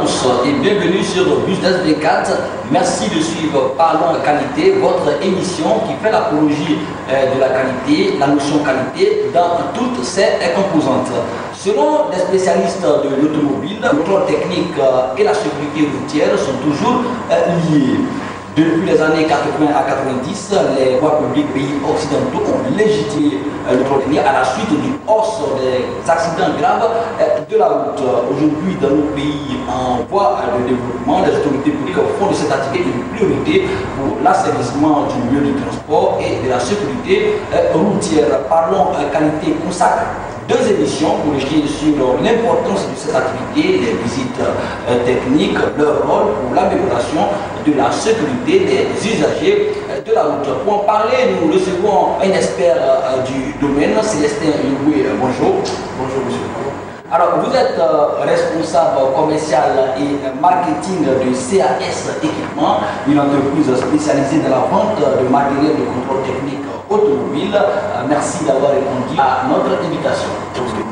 tous et bienvenue sur Business 24. Merci de suivre Parlons Qualité, votre émission qui fait l'apologie de la qualité, la notion qualité dans toutes ses composantes. Selon des spécialistes de l'automobile, le contrôle technique et la sécurité routière sont toujours liés. Depuis les années 80 à 90, les voies publiques pays occidentaux ont légitimé le contrôle technique à la suite d'une hausse des accidents graves de la route. Aujourd'hui, dans nos pays en voie de développement, les autorités publiques font de cette activité une priorité pour l'assainissement du milieu du transport et de la sécurité routière. Parlons qualité consacre 2 émissions pour échanger sur l'importance de cette activité, les visites techniques, leur rôle pour l'amélioration de la sécurité des usagers de la route. Pour en parler, nous recevons un expert du domaine, Célestin Youé. Bonjour. Bonjour, monsieur. Alors, vous êtes responsable commercial et marketing de CAS Équipement, une entreprise spécialisée dans la vente de matériel de contrôle technique automobile. Merci d'avoir répondu à notre invitation.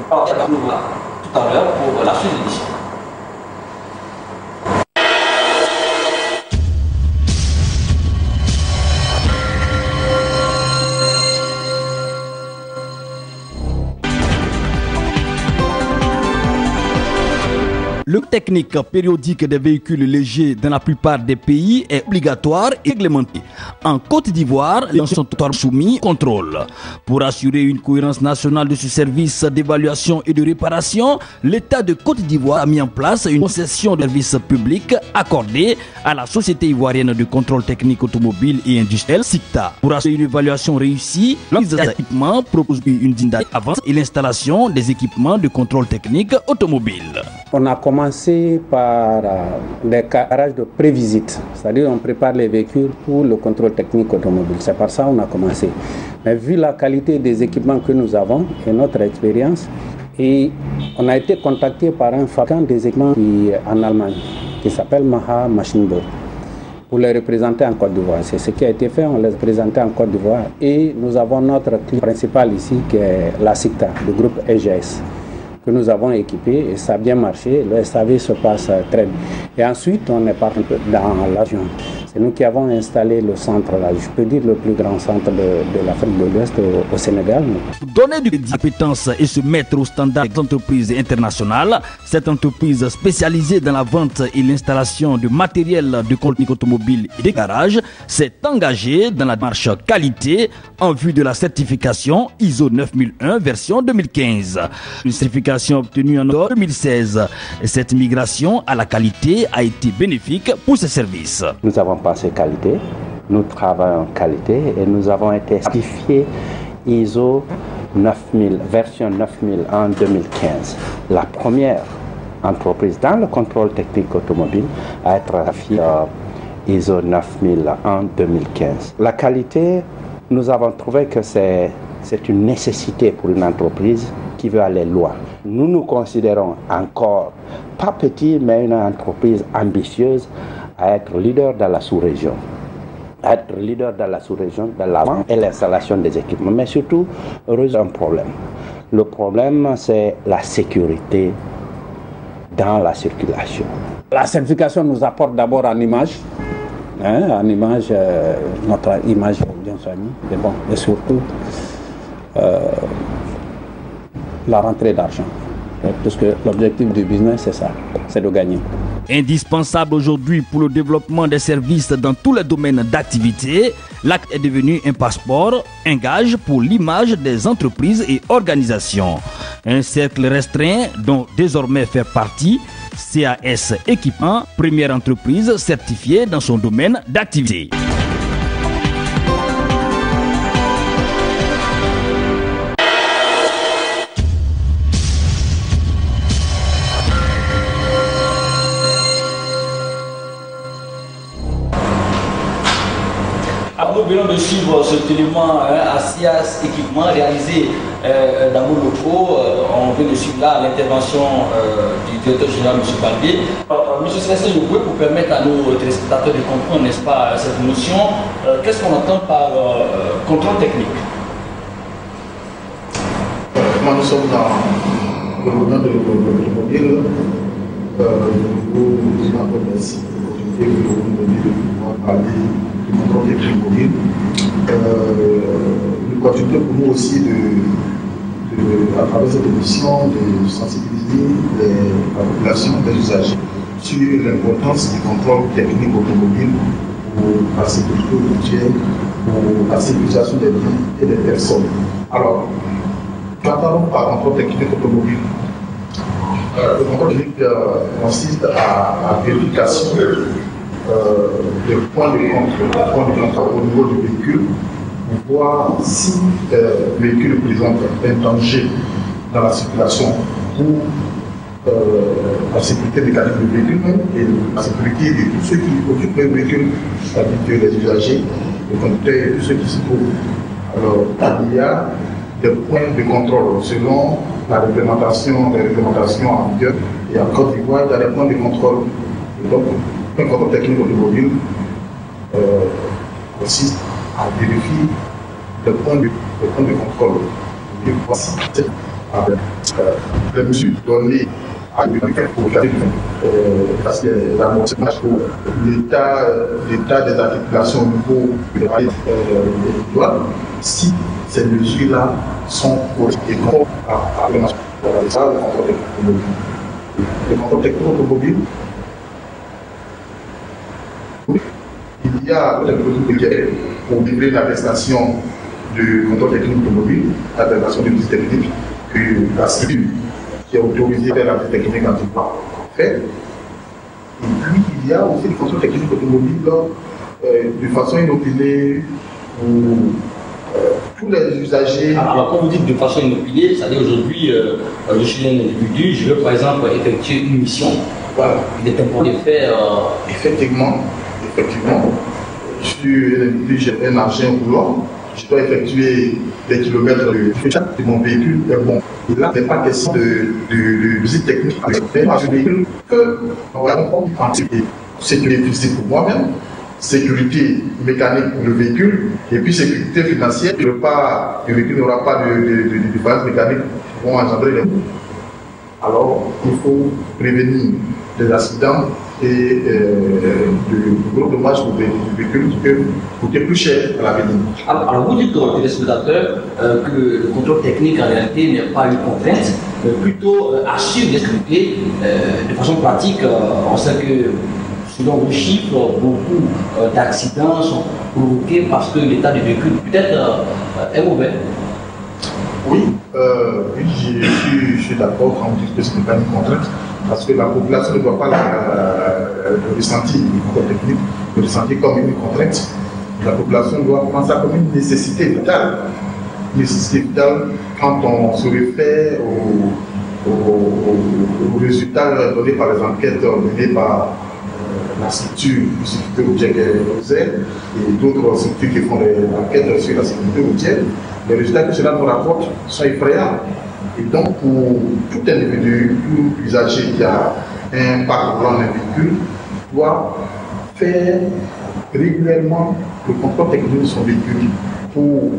Alors, on nous voir tout à l'heure pour la suite de l'émission. Le technique périodique des véhicules légers dans la plupart des pays est obligatoire et réglementé. En Côte d'Ivoire, les sont soumis au contrôle. Pour assurer une cohérence nationale de ce service d'évaluation et de réparation, l'État de Côte d'Ivoire a mis en place une concession de service public accordée à la Société ivoirienne de contrôle technique automobile et industriel, SICTA. Pour assurer une évaluation réussie, l'entreprise des équipements propose une dizaine d'avance et l'installation des équipements de contrôle technique automobile. On a commencé par les garages de prévisite, c'est-à-dire on prépare les véhicules pour le contrôle technique automobile. C'est par ça qu'on a commencé. Mais vu la qualité des équipements que nous avons et notre expérience, et on a été contacté par un fabricant des équipements en Allemagne qui s'appelle Maha Maschinenbau pour les représenter en Côte d'Ivoire. C'est ce qui a été fait, on les a présentés en Côte d'Ivoire et nous avons notre client principal ici qui est la SICTA, le groupe EGS, que nous avons équipé et ça a bien marché, le SAV se passe très bien. Et ensuite, on est parti dans la région. C'est nous qui avons installé le centre, là, je peux dire le plus grand centre de l'Afrique de l'Ouest au Sénégal. Pour donner de compétences et se mettre au standard des entreprises internationales, cette entreprise spécialisée dans la vente et l'installation de matériel de contrôle automobile et des garages s'est engagée dans la démarche qualité en vue de la certification ISO 9001 version 2015. Une certification obtenue en octobre 2016. Et cette migration à la qualité a été bénéfique pour ces services. Nous avons passé qualité, nous travaillons qualité et nous avons été certifiés ISO 9000, version 9000 en 2015. La première entreprise dans le contrôle technique automobile à être certifiée ISO 9000 en 2015. La qualité, nous avons trouvé que c'est une nécessité pour une entreprise qui veut aller loin. Nous nous considérons encore pas petit, mais une entreprise ambitieuse à être leader dans la sous-région. Être leader dans la sous-région, dans la vente et l'installation des équipements, mais surtout résoudre un problème. Le problème, c'est la sécurité dans la circulation. La certification nous apporte d'abord en image, en image, notre image bien soignée, mais bon, et surtout la rentrée d'argent. Parce que l'objectif du business, c'est ça, c'est de gagner. Indispensable aujourd'hui pour le développement des services dans tous les domaines d'activité, l'acte est devenu un passeport, un gage pour l'image des entreprises et organisations. Un cercle restreint dont désormais fait partie CAS Équipement, première entreprise certifiée dans son domaine d'activité. Nous venons de suivre ce élément à CAS Équipement réalisé dans nos locaux. On vient de suivre là l'intervention du directeur général, M. Baldé. M. Célestin Youé, pour permettre à nos téléspectateurs de comprendre, n'est-ce pas, cette notion, qu'est-ce qu'on entend par contrôle technique? Nous sommes dans le domaine de l'automobile je vous dis encore merci pour l'opportunité que vous nous donnez de pouvoir parler du contrôle technique mobile. Une opportunité pour nous aussi à travers cette émission, de sensibiliser la population des usagers sur l'importance du contrôle technique automobile pour la sécurité routière, pour la sécurisation des vies et des personnes. Alors, qu'entendons par contrôle technique automobile? Le contrôle technique consiste à la vérification des points de contrôle au niveau du véhicule pour voir si le véhicule présente un danger dans la circulation pour la sécurité mécanique du véhicule même et la sécurité de tous ceux qui occupent le véhicule, c'est-à-dire les usagers, les conducteurs et tous ceux qui s'y trouvent. Alors, il y a des points de contrôle selon les réglementations en vigueur. Et en Côte d'Ivoire, il y a des points de contrôle. Et donc, un contrôle technique automobile consiste à vérifier les points de contrôle. Et voici les mesures données à l'Union pour l'amortissage pour l'état des articulations au niveau des doigts, si ces mesures-là sont et conformes à la nation. Voilà, ça, le contrôle technique automobile. Le contrôle technique automobile, il y a le procédure pour livrer l'attestation du contrôle technique automobile, l'attestation de visite technique, que la CIVI qui est autorisée à faire la visite technique antiquement fait. Et puis, il y a aussi le contrôle technique automobile de façon inopinée où tous les usagers. Alors, quand vous dites de façon inopinée, c'est-à-dire aujourd'hui, je suis un individu, je veux par exemple effectuer une mission. Voilà. Il est important de faire. Effectivement, je suis un individu, j'ai un engin roulant, je dois effectuer des kilomètres de mon véhicule est bon. Et là, il n'est pas question de visite technique avec un véhicule que on va comprendre sécurité physique pour moi-même, sécurité mécanique pour le véhicule, et puis sécurité financière. Le véhicule n'aura pas de base mécanique qui vont engendrer les coûts. Alors, il faut prévenir des accidents et de gros dommages pour des véhicules qui peuvent coûter plus cher à l'avenir. Alors, vous dites aux téléspectateurs que le contrôle technique en réalité n'est pas une contrainte, mais plutôt assure la sécurité de façon pratique. On sait que selon vos chiffres, beaucoup d'accidents sont provoqués parce que l'état du véhicule peut-être est mauvais. Oui, je suis d'accord quand on dit que ce n'est pas une contrainte, parce que la population ne doit pas le ressentir, le ressentir comme une contrainte. La population doit prendre ça comme une nécessité vitale. Une nécessité vitale quand on se réfère aux résultats donnés par les enquêtes menées par la structure de sécurité routière et d'autres structures qui font des enquêtes sur la sécurité routière. Les résultats que cela nous rapporte sont effrayants. Et donc, pour tout individu, tout usager qui a un parc roulant d'un véhicule, doit faire régulièrement le contrôle technique de son véhicule pour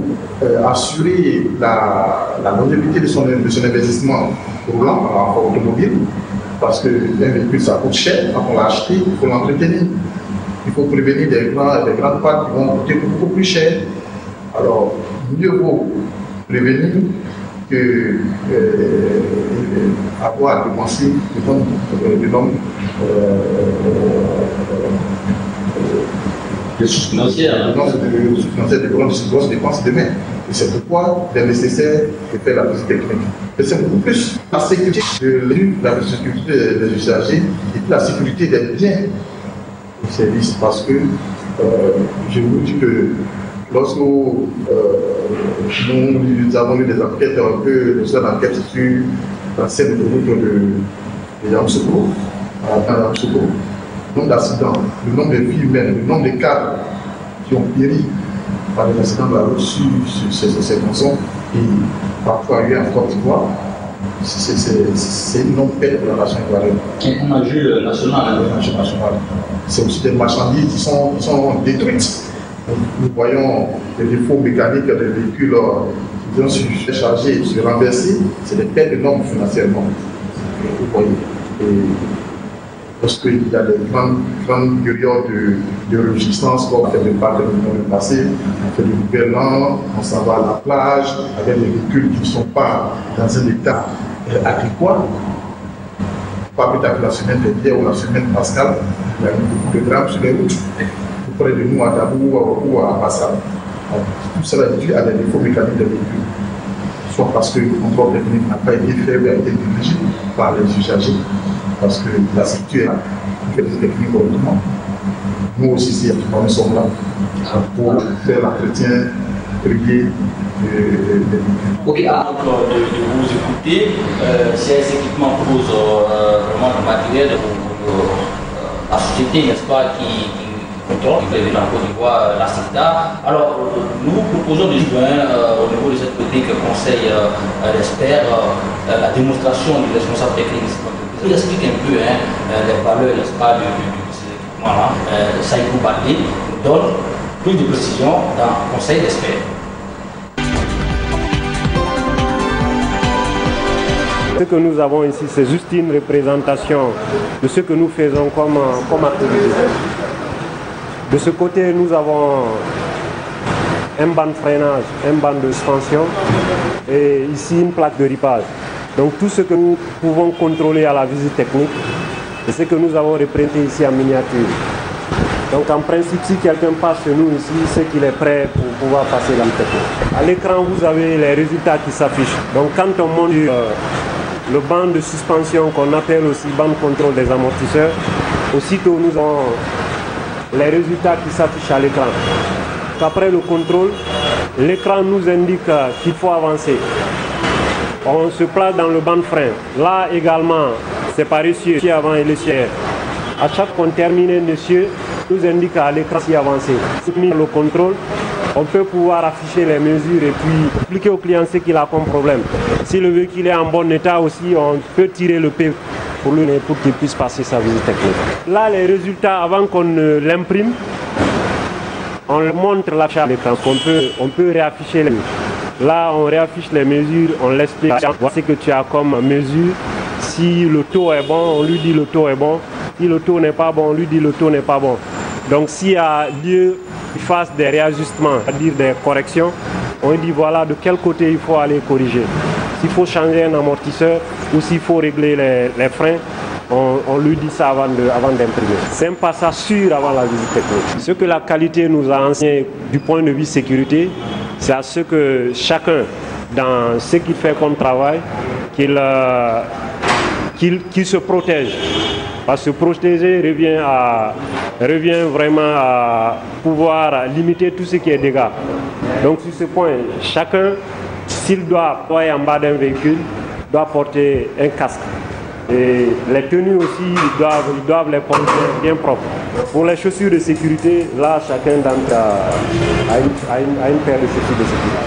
assurer la longévité de son investissement roulant en automobile. Parce qu'un véhicule, ça coûte cher. Quand on l'a acheté, il faut l'entretenir. Il faut prévenir des grandes pannes qui vont coûter beaucoup plus cher. Alors, mieux vaut prévenir que avoir dépensé le nombre de sources financières. Le nombre de ressources financières de grosses dépenses demain. Et c'est pourquoi il est nécessaire de faire la visite technique. Et c'est beaucoup plus la sécurité la sécurité des usagers et la sécurité des biens du service. Parce que je vous dis que lorsque nous avons eu des enquêtes, un peu de cette enquête sur la scène de route de Yamoussoukro, le nombre d'accidents, le nombre de vies humaines, le nombre de cadres qui ont péri par des accidents de la route sur ces tronçons et parfois eu en Côte d'Ivoire, c'est une longue perte pour la nation ivoirienne. Un enjeu national. C'est aussi des marchandises qui sont détruites. Nous voyons les défauts mécaniques des véhicules qui ont surchargés, se renverser, c'est des pertes énormes financièrement. Vous voyez. Et parce qu'il y a des grandes périodes de résistance, comme on fait des parcs dans le passé, on fait du nouvel an, on s'en va à la plage, avec des véhicules qui ne sont pas dans un état agricole. Pas plus tard que la semaine dernière ou la semaine pascale, il y a eu beaucoup de drames sur les routes, tout près de nous à Dabou ou à Passal. Tout cela est dû à des défauts mécaniques des véhicules, soit parce que le contrôle technique n'a pas été fait, mais a été dirigé par les usagers, parce que la structure fait des techniques correctement. Nous aussi, nous sommes là pour faire l'entretien régulier. Ok, avant de vous écouter, ces équipements posent vraiment du matériel pour la société, n'est-ce pas, qui contrôle, qui fait en Côte d'Ivoire, la CITA. Alors, nous proposons des soins au niveau de cette politique conseil d'experts, la démonstration du responsable technique. Il explique un peu les valeurs, n'est-ce pas, de ces équipements-là. Saïkou Baldé nous donne plus de précisions dans le conseil d'experts. Ce que nous avons ici, c'est juste une représentation de ce que nous faisons comme activité. De ce côté, nous avons un banc de freinage, un banc de suspension et ici une plaque de ripage. Donc tout ce que nous pouvons contrôler à la visite technique, c'est ce que nous avons représenté ici en miniature. Donc en principe, si quelqu'un passe chez nous ici, c'est qu'il est prêt pour pouvoir passer la technique. À l'écran, vous avez les résultats qui s'affichent. Donc quand on monte le banc de suspension qu'on appelle aussi banc de contrôle des amortisseurs, aussitôt nous avons les résultats qui s'affichent à l'écran. Après le contrôle, l'écran nous indique qu'il faut avancer. On se place dans le banc de frein. Là également, c'est par essieu, avant et l'essieu. À chaque fois qu'on termine un essieu, nous indique à l'écran si avancer. Soumis le contrôle, on peut pouvoir afficher les mesures et puis expliquer au client ce qu'il a comme problème. Si le véhicule est en bon état aussi, on peut tirer le P pour lui pour qu'il puisse passer sa visite technique. Là, les résultats, avant qu'on l'imprime, on montre l'achat à l'écran. On peut réafficher les mesures. Là, on réaffiche les mesures, on l'explique. Voici ce que tu as comme mesure. Si le taux est bon, on lui dit le taux est bon. Si le taux n'est pas bon, on lui dit le taux n'est pas bon. Donc s'il y a lieu qu'il fasse des réajustements, c'est-à-dire des corrections, on lui dit voilà de quel côté il faut aller corriger. S'il faut changer un amortisseur ou s'il faut régler les freins, on lui dit ça avant d'imprimer. C'est un passage sûr avant la visite technique. Ce que la qualité nous a enseigné du point de vue sécurité, c'est à ce que chacun, dans ce qu'il fait comme travail, qu'il se protège. Parce que protéger revient vraiment à pouvoir limiter tout ce qui est dégâts. Donc sur ce point, chacun, s'il doit aller en bas d'un véhicule, doit porter un casque. Et les tenues aussi, ils doivent les porter bien propres. Pour les chaussures de sécurité, là, chacun d'entre a une paire de chaussures de sécurité.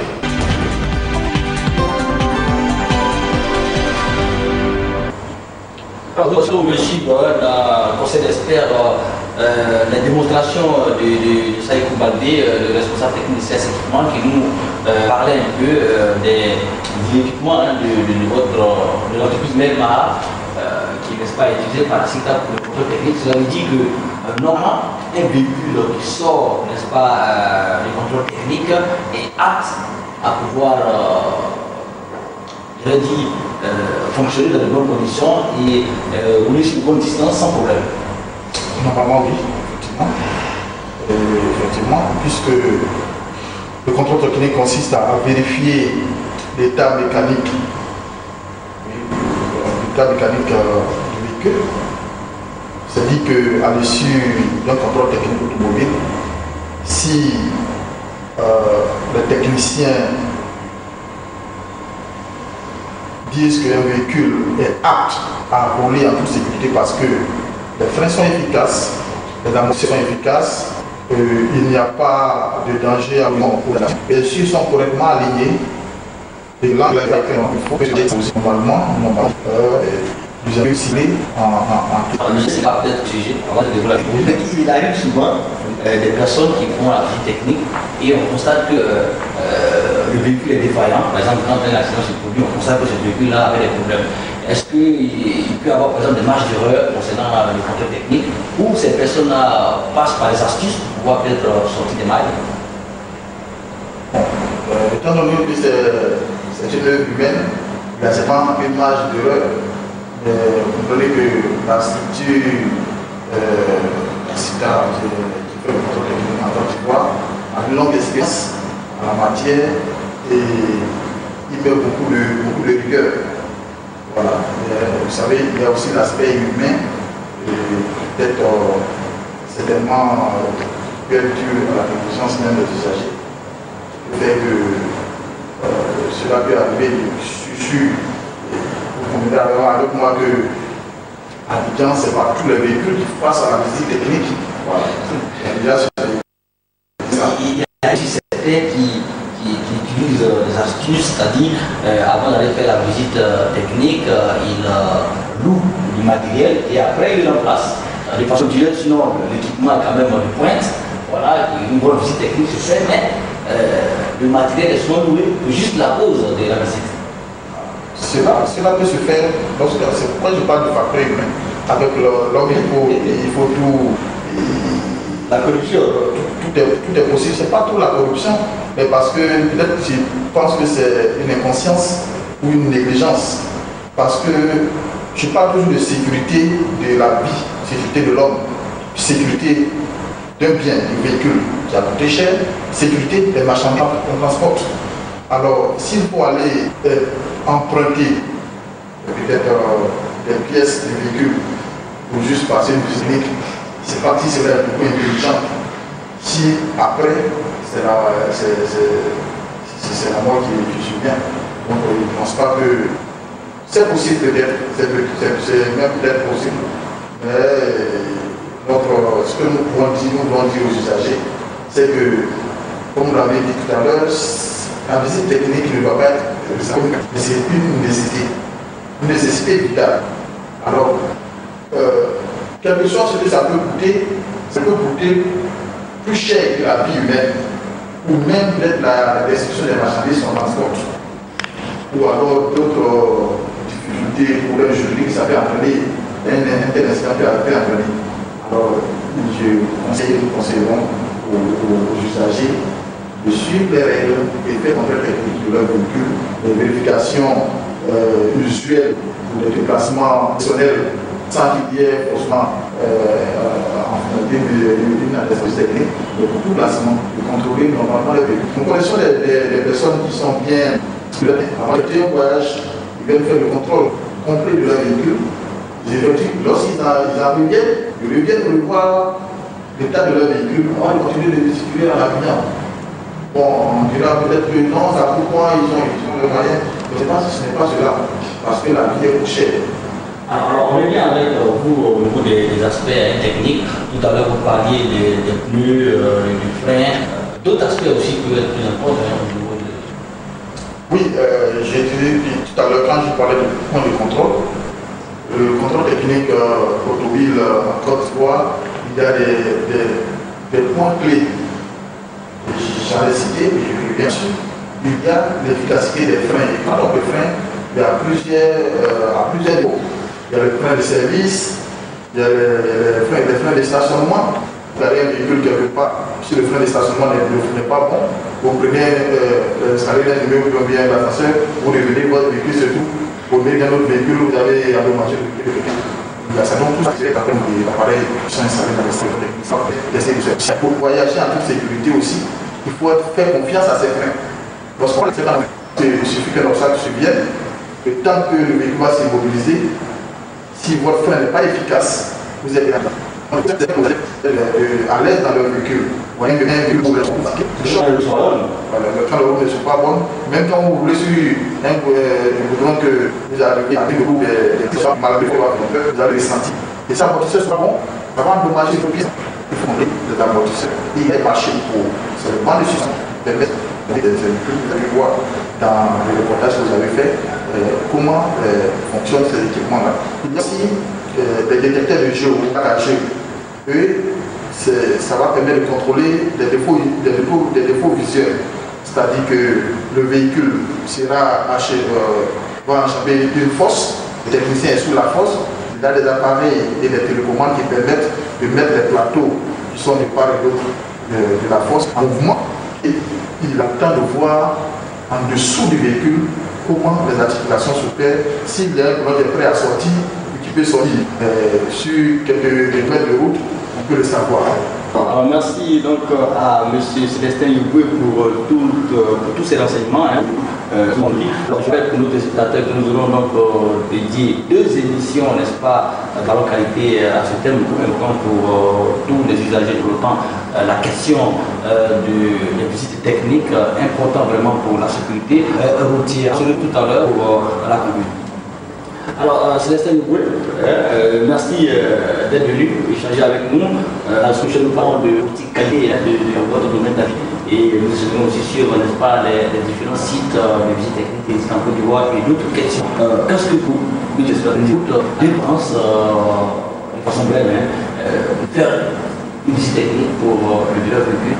Nous sommes ici dans le conseil d'experts, la démonstration de Saïkou Baldé, le responsable technique de ces équipements, qui nous parlait un peu des équipements de l'entreprise Melmara, qui n'est pas utilisé par la CITA pour le contrôle technique. Cela veut dire que normalement, un véhicule qui sort, n'est-ce pas, du contrôle technique est apte à pouvoir fonctionner dans de bonnes conditions et rouler sur une bonne distance sans problème. Normalement, oui, effectivement, puisque le contrôle technique consiste à vérifier l'état mécanique, du véhicule. C'est-à-dire qu'à l'issue d'un contrôle technique automobile, si les techniciens disent qu'un véhicule est apte à rouler en toute sécurité parce que les freins sont efficaces, les amortisseurs sont efficaces, il n'y a pas de danger à mort. Et s'ils sont correctement alignés, et là, il faut que normalement, vous avez ciblé en je ne sais pas peut-être sujet, il arrive souvent des personnes qui font la visite technique et on constate que le véhicule est défaillant. Par exemple, quand un accident se produit, on constate que ce véhicule-là avait des problèmes. est-ce qu'il peut y avoir par exemple des marges d'erreur concernant le contrôle technique, ou ces personnes passent par les astuces pour pouvoir peut-être sortir des mailles? Étant donné que c'est une œuvre humaine, c'est pas une marge d'erreur. Vous comprenez que la structure CITA qui fait le contrôle technique en Côte d'Ivoire a une longue expérience en la matière et il met beaucoup de rigueur. Voilà. Vous savez, il y a aussi l'aspect humain et peut-être certainement ouverture à la négligence même des usagers. Le fait que cela peut arriver sur vous comprenez avec moi que Abidjan, ce n'est pas tous les véhicules qui passent à la visite technique. Voilà. Il y a certains qui utilisent des astuces, c'est-à-dire avant d'aller faire la visite technique, ils louent du matériel et après ils le remplacent. De façon directe, sinon l'équipement est quand même de pointe. Voilà, une bonne visite technique se fait, mais le matériel est souvent loué pour juste la pause de la visite. Cela peut se faire, c'est pourquoi je parle de facteur humain. Avec l'homme, il faut tout. La corruption. Tout est possible. Ce n'est pas trop la corruption, mais parce que peut-être je pense que c'est une inconscience ou une négligence. Parce que je parle toujours de sécurité de la vie, sécurité de l'homme, sécurité d'un bien, du véhicule qui a coûté cher, sécurité des marchandises qu'on transporte. Alors, s'il faut aller emprunter peut-être des pièces du véhicule pour juste passer une visite, c'est pas si c'est beaucoup intelligent. Si après, c'est la mort qui survient. Donc, je ne pense pas que c'est possible peut-être, c'est même peut-être possible. Mais ce que nous pouvons dire aux usagers, c'est que, comme vous l'avez dit tout à l'heure, la visite technique ne doit pas être mais c'est une nécessité vitale. Alors, quel que soit ce que ça peut coûter plus cher que la vie humaine, ou même peut-être la destruction des marchandises en transport, ou alors d'autres difficultés, problèmes juridiques, ça peut entraîner, un tel incident peut entraîner. Alors, nous conseillerons aux usagers de suivre les règles et faire contrôle technique de leur véhicule, les vérifications usuelles pour les déplacements personnels sans qu'il y ait forcément une analyse technique, mais pour tout placement, de contrôler normalement les véhicules. Nous connaissons des personnes qui sont bien scolaires. Avant de faire un voyage, ils viennent faire le contrôle complet de leur véhicule. Lorsqu'ils reviennent, ils reviennent pour voir l'état de leur véhicule avant de continuer de circuler dans l'avenir. Bon, on dira peut-être que non, ça coûte moins, ils ont les moyens. Mais ce n'est pas cela, parce que la vie est chère. Alors, on revient avec vous au niveau des aspects techniques. Tout à l'heure, vous parliez des pneus, du frein. D'autres aspects aussi peuvent être plus importants au niveau de... Oui, j'ai dit tout à l'heure, quand je parlais du point de contrôle, le contrôle technique automobile en Côte d'Ivoire, il y a des points clés. J'en ai cité, mais je vais bien sûr. Il y a l'efficacité des freins. Et quand on peut frein, il y a plusieurs niveaux. Il y a le frein de service, il y a les freins de stationnement. Vous avez un véhicule quelque part, si le frein de stationnement n'est pas bon, vous prenez l'installer un numéro ou bien l'ascenseur, vous revenez votre véhicule, c'est tout. Vous mettez un autre véhicule, vous avez endommagé le véhicule. Ça donc tout ça, c'est quand même des appareils qui sont installés dans les stations. Pour voyager en toute sécurité aussi, il faut faire confiance à ces freins. Lorsqu'on le fait dans il suffit qu'un obstacle survienne, et tant que le véhicule va s'immobiliser, si votre frein n'est pas efficace, vous êtes à l'aise dans le véhicule. Vous voyez que un véhicule pour le train de route ne sont pas bonnes. Même quand vous roulez sur un goudron que vous avez avec le groupe des malades, vous allez les sentir. Et ces amortisseurs sont pas bons. Avant d'endommager vos pièces, il faut les amortisseurs. Il est marché pour. C'est le banc de succès qui permet des véhicules. Vous allez voir dans le reportage que vous avez fait comment fonctionnent ces équipements-là. Il y a aussi des détecteurs de géolocalisation. Eux, ça va permettre de contrôler des défauts visuels. C'est-à-dire que le véhicule va enchaîner une fosse Le technicien est sous la fosse, il a des appareils et des télécommandes qui permettent de mettre les plateaux qui sont de part et d'autre de la fosse en mouvement. Et il attend de voir en dessous du véhicule comment les articulations s'opèrent. S'il y a un pilote est prêt à sortir, qui peut sortir sur quelques mètres de route, on peut le savoir. Alors, merci donc à M. Célestin Yuboué pour tous ces renseignements. Alors, je vais pour nos téléspectateurs que nous aurons donc dédié 2 émissions, n'est-ce pas, Ballon Qualité à ce thème important pour tous les usagers de l'OTAN. La question des visites techniques, important vraiment pour la sécurité routière. Je tout à l'heure pour la commune. Alors, Célestin Yuboué, merci d'être venu échanger avec nous. Parce que nous parlons de petite qualité de votre domaine d'activité. Et nous serons aussi sur, n'est-ce pas, les différents sites de visite technique qui existent en Côte d'Ivoire et d'autres questions. Qu'est-ce que vous, dépense de façon brève, faire une visite technique pour le dealer véhicule?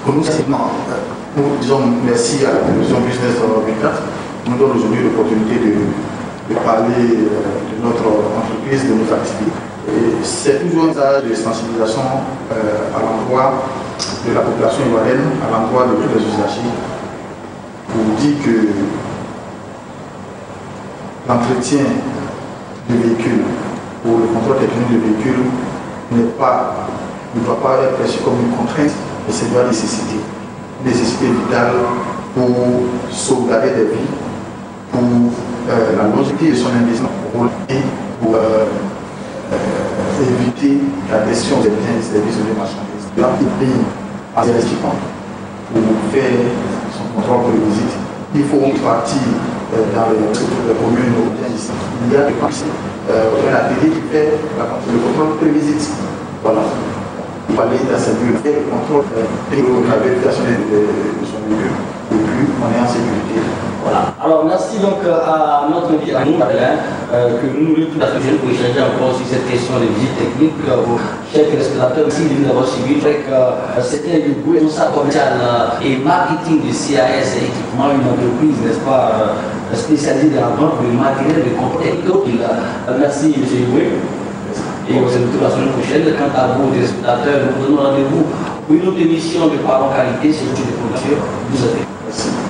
Pour nous, nous disons merci à la télévision Business 24 qui nous donne aujourd'hui l'opportunité de parler de notre entreprise, de nos activités. C'est toujours un message de sensibilisation à l'endroit de la population ivoirienne, à l'endroit de tous les usagers, pour dire que l'entretien du véhicule ou le contrôle technique du véhicule ne doit pas être perçu comme une contrainte, mais c'est une nécessité. Une nécessité vitale pour sauvegarder des vies, pour la longévité de son investissement, pour éviter la gestion des biens et des services de marchandises. Là, il paye à des équipements pour faire son contrôle de visite. Il faut partir dans les communes européennes ici. Il y a des parties, un atelier qui fait le contrôle de visite. Voilà. Il fallait dans ce lieu faire le contrôle de la vérification de son véhicule. Et puis, on est en sécurité. Voilà. Alors, merci donc à notre invité, à nous, que nous nous tout à fait jeunes pour échanger encore sur cette question des visites techniques. Chers téléspectateurs, merci de nous avoir suivis. C'était le responsable commercial et marketing du CAS Équipement, une entreprise, n'est-ce pas, spécialisée dans la vente de matériel de contrôle technique. Merci, M. Yuboué. Et on se retrouve la semaine prochaine. Quant à vous, téléspectateurs, nous vous donnons rendez-vous pour une autre émission de Parlons Qualité sur le production. Vous avez. Merci.